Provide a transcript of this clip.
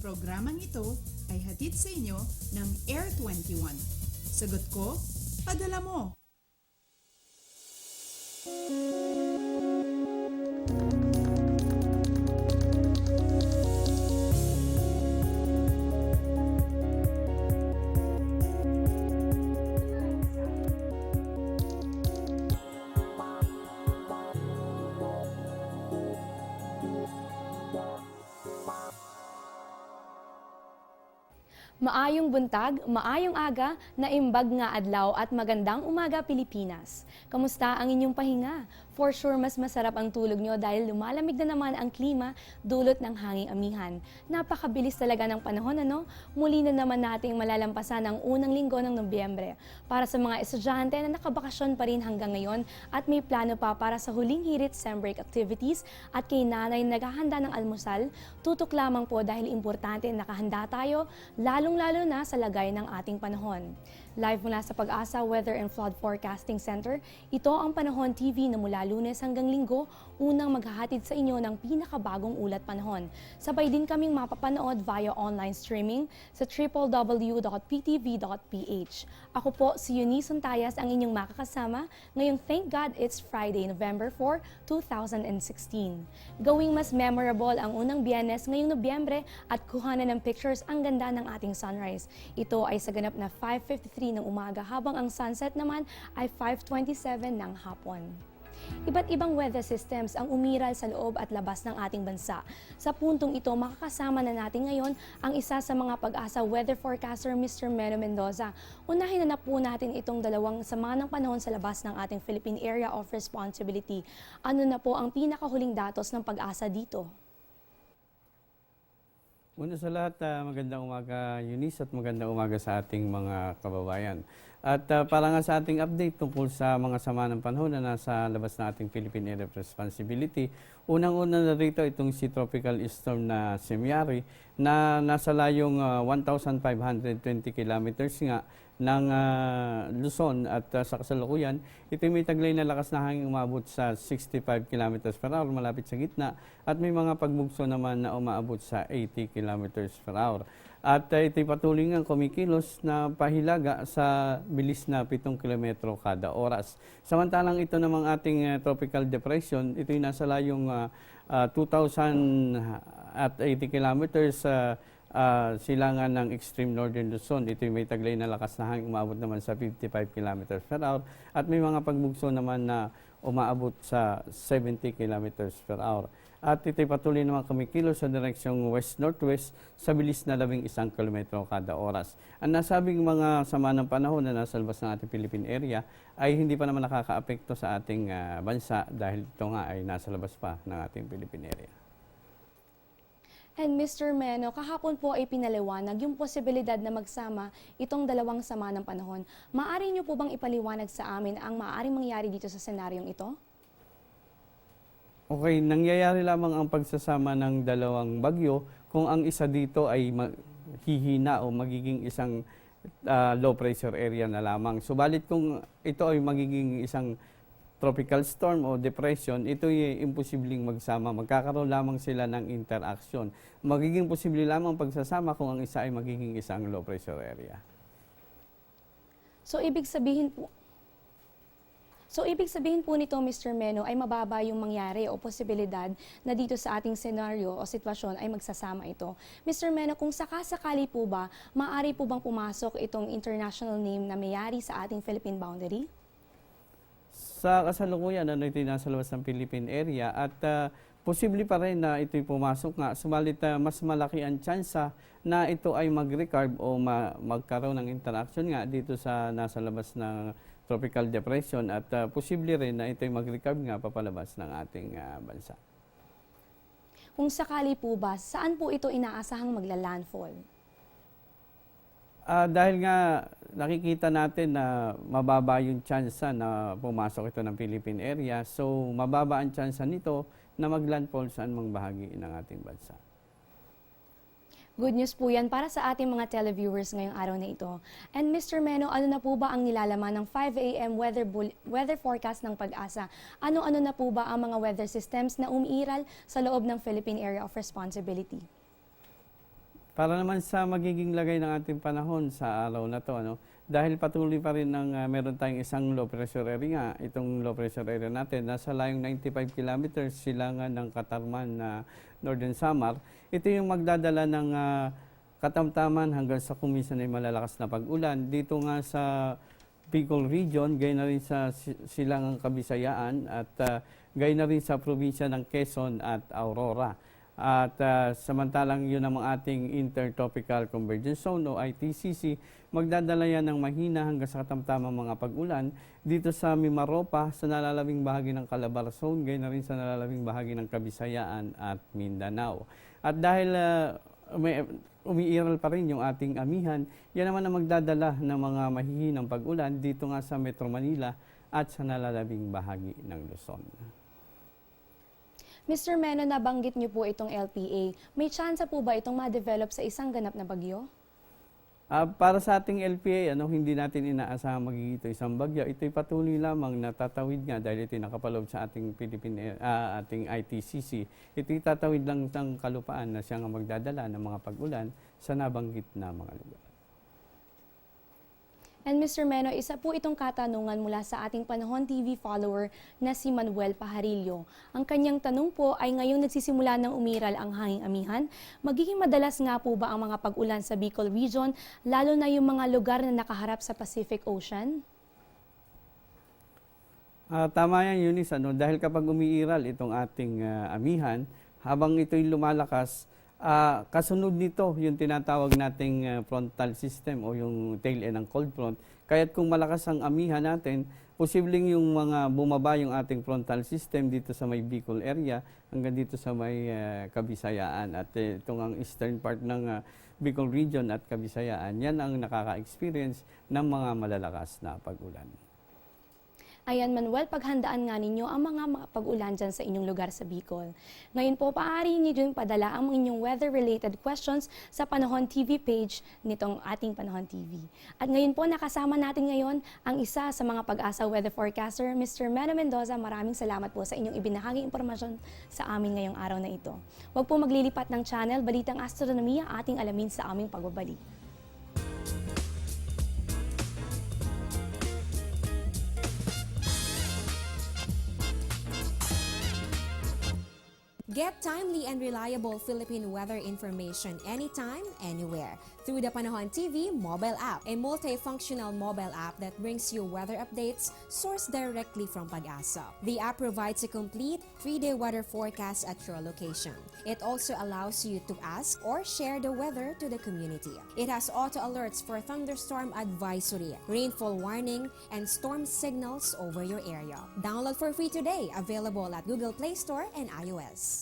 Programang ito ay hatid sa inyo ng Air 21. Sagot ko, padala mo! Maayong buntag, maayong aga, naimbag nga adlaw at magandang umaga Pilipinas. Kamusta ang inyong pahinga? For sure mas masarap ang tulog nyo dahil lumalamig na naman ang klima dulot ng hanging amihan. Napakabilis talaga ng panahon ano? Muli na naman nating malalampasan ang unang linggo ng Nobyembre. Para sa mga estudyante na nakabakasyon pa rin hanggang ngayon at may plano pa para sa huling hirit sem break activities at kay nanay naghahanda ng almusal, tutok lamang po dahil importante nakahanda tayo lalong-lalo na sa lagay ng ating panahon. Live mula sa Pag-asa Weather and Flood Forecasting Center, ito ang Panahon TV na mula Lunes hanggang Linggo, unang maghahatid sa inyo ng pinakabagong ulat panahon. Sabay din kaming mapapanood via online streaming sa www.ptv.ph. Ako po si Eunice Suntayas ang inyong makakasama ngayong Thank God It's Friday, November 4, 2016. Gawing mas memorable ang unang Biyernes ngayong Nobyembre at kuhanan ng pictures ang ganda ng ating sunrise. Ito ay sa ganap na 5:53 ng umaga habang ang sunset naman ay 5:27 ng hapon. Iba't ibang weather systems ang umiral sa loob at labas ng ating bansa. Sa puntong ito, makakasama na natin ngayon ang isa sa mga Pag-asa weather forecaster, Mr. Meno Mendoza. Unahin na po natin itong dalawang sama ng panahon sa labas ng ating Philippine Area of Responsibility. Ano na po ang pinakahuling datos ng Pag-asa dito? Una sa lahat, magandang umaga Eunice at magandang umaga sa ating mga kababayan. At para nga sa ating update tungkol sa mga sama ng panahon na nasa labas ng ating Philippine Area of Responsibility, unang-una na rito itong si Tropical Storm na Semiari na nasa layong 1,520 kilometers nga ng Luzon at sa kasalukuyan, ito may taglay na lakas na hangin umabot sa 65 km per hour malapit sa gitna at may mga pagbugso naman na umaabot sa 80 km per hour. At ito'y patuloy nga kumikilos na pahilaga sa bilis na 7 km kada oras. Samantalang ito namang ating tropical depression, ito'y nasa layong 2,080 kilometers silangan ng extreme northern Luzon. Ito'y may taglay na lakas na hangin umabot naman sa 55 km per hour at may mga pagbugso naman na umaabot sa 70 km per hour. At ito'y patuloy naman kumikilos sa direksyong west-northwest sa bilis na 11 km kada oras. Ang nasabing mga sama ng panahon na nasa labas ng ating Philippine area ay hindi pa naman nakakaapekto sa ating bansa dahil ito nga ay nasa labas pa ng ating Philippine area. And Mr. Meno, kahapon po ay pinaliwanag yung posibilidad na magsama itong dalawang sama ng panahon. Maaari niyo po bang ipaliwanag sa amin ang maaaring mangyari dito sa senaryong ito? Okay, nangyayari lamang ang pagsasama ng dalawang bagyo kung ang isa dito ay hihina o magiging isang low pressure area na lamang. Subalit kung ito ay magiging isang tropical storm o depression, ito ay imposibleng magsama. Magkakaroon lamang sila ng interaction. Magiging posible lamang pagsasama kung ang isa ay magiging isang low pressure area. So ibig sabihin po nito, Mr. Meno, ay mababa yung mangyari o posibilidad na dito sa ating senaryo o sitwasyon ay magsasama ito. Mr. Meno, kung sakasakali po ba, maaari po bang pumasok itong international name na mayari sa ating Philippine boundary? Sa kasalukuyan, ito nasa labas ng Philippine area at posible pa rin na ito'y pumasok nga. Subalit mas malaki ang tsansa na ito ay mag-recarb o magkaroon ng interaction nga dito sa nasa labas ng tropical depression at posible rin na ito'y mag-recarb nga papalabas ng ating bansa. Kung sakali po ba, saan po ito inaasahang magla-landfall? Dahil nga nakikita natin na mababa yung tsansa na pumasok ito ng Philippine area, so mababa ang tsansa nito na mag-landfall saan mang bahagi ng ating bansa. Good news po yan para sa ating mga televiewers ngayong araw na ito. And Mr. Meno, ano na po ba ang nilalaman ng 5 a.m. weather forecast ng Pag-asa? Ano-ano na po ba ang mga weather systems na umiiral sa loob ng Philippine Area of Responsibility? Para naman sa magiging lagay ng ating panahon sa araw na to, ano, dahil patuloy pa rin meron tayong isang low pressure area, itong low pressure area natin, nasa layong 95 kilometers silangan ng Katarman na Northern Samar. Ito yung magdadala ng katamtaman hanggang sa kuminsan ay malalakas na pag-ulan. Dito nga sa Bicol Region, gayon na rin sa silangang Kabisayaan at gayon na rin sa probinsya ng Quezon at Aurora. At samantalang yun ang ating Intertropical Convergence Zone o ITCC, magdadala yan ng mahina hanggang sa katamtamang mga pag-ulan dito sa Mimaropa, sa nalalabing bahagi ng Calabar Zone, gayon na rin sa nalalabing bahagi ng Kabisayaan at Mindanao. At dahil umiiral pa rin yung ating amihan, yan naman ang magdadala ng mga mahihinang pag-ulan dito nga sa Metro Manila at sa nalalabing bahagi ng Luzon. Mr. Meno, nabanggit niyo po itong LPA. May tsansa po ba itong ma-develop sa isang ganap na bagyo? Para sa ating LPA, hindi natin inaasahang magiging ito isang bagyo. Ito'y patuloy lamang na tatawid nga dahil ito'y nakapaloob sa ating ating ITCC. Ito'y tatawid lang ng kalupaan na siyang magdadala ng mga pag-ulan sa nabanggit na mga lugar. And Mr. Meno, isa po itong katanungan mula sa ating Panahon TV follower na si Manuel Pajarillo. Ang kanyang tanong po ay ngayong nagsisimula ng umiral ang hanging amihan, magiging madalas nga po ba ang mga pag-ulan sa Bicol Region, lalo na yung mga lugar na nakaharap sa Pacific Ocean? Tama yan, Eunice, dahil kapag umiiral itong ating amihan, habang ito'y lumalakas, kasunod nito yung tinatawag nating frontal system o yung tail end ng cold front. Kaya't kung malakas ang amihan natin, posibleng yung mga bumaba yung ating frontal system dito sa may Bicol area hanggang dito sa may Kabisayaan. At itong ang eastern part ng Bicol region at Kabisayaan, yan ang nakaka-experience ng mga malalakas na pag-ulan. Ayan, Manuel, paghandaan nga ninyo ang mga pag-ulan dyan sa inyong lugar sa Bicol. Ngayon po, maaari niyo din padala ang inyong weather-related questions sa Panahon TV page nitong ating Panahon TV. At ngayon po, nakasama natin ngayon ang isa sa mga pag-asa weather forecaster, Mr. Meno Mendoza. Maraming salamat po sa inyong ibinahaging impormasyon sa amin ngayong araw na ito. Huwag po maglilipat ng channel, Balitang Astronomiya, ating alamin sa aming pagbabalik. Get timely and reliable Philippine weather information anytime, anywhere through the Panahon TV mobile app, a multifunctional mobile app that brings you weather updates sourced directly from Pag-asa. The app provides a complete 3-day weather forecast at your location. It also allows you to ask or share the weather to the community. It has auto alerts for thunderstorm advisory, rainfall warning, and storm signals over your area. Download for free today, available at Google Play Store and iOS.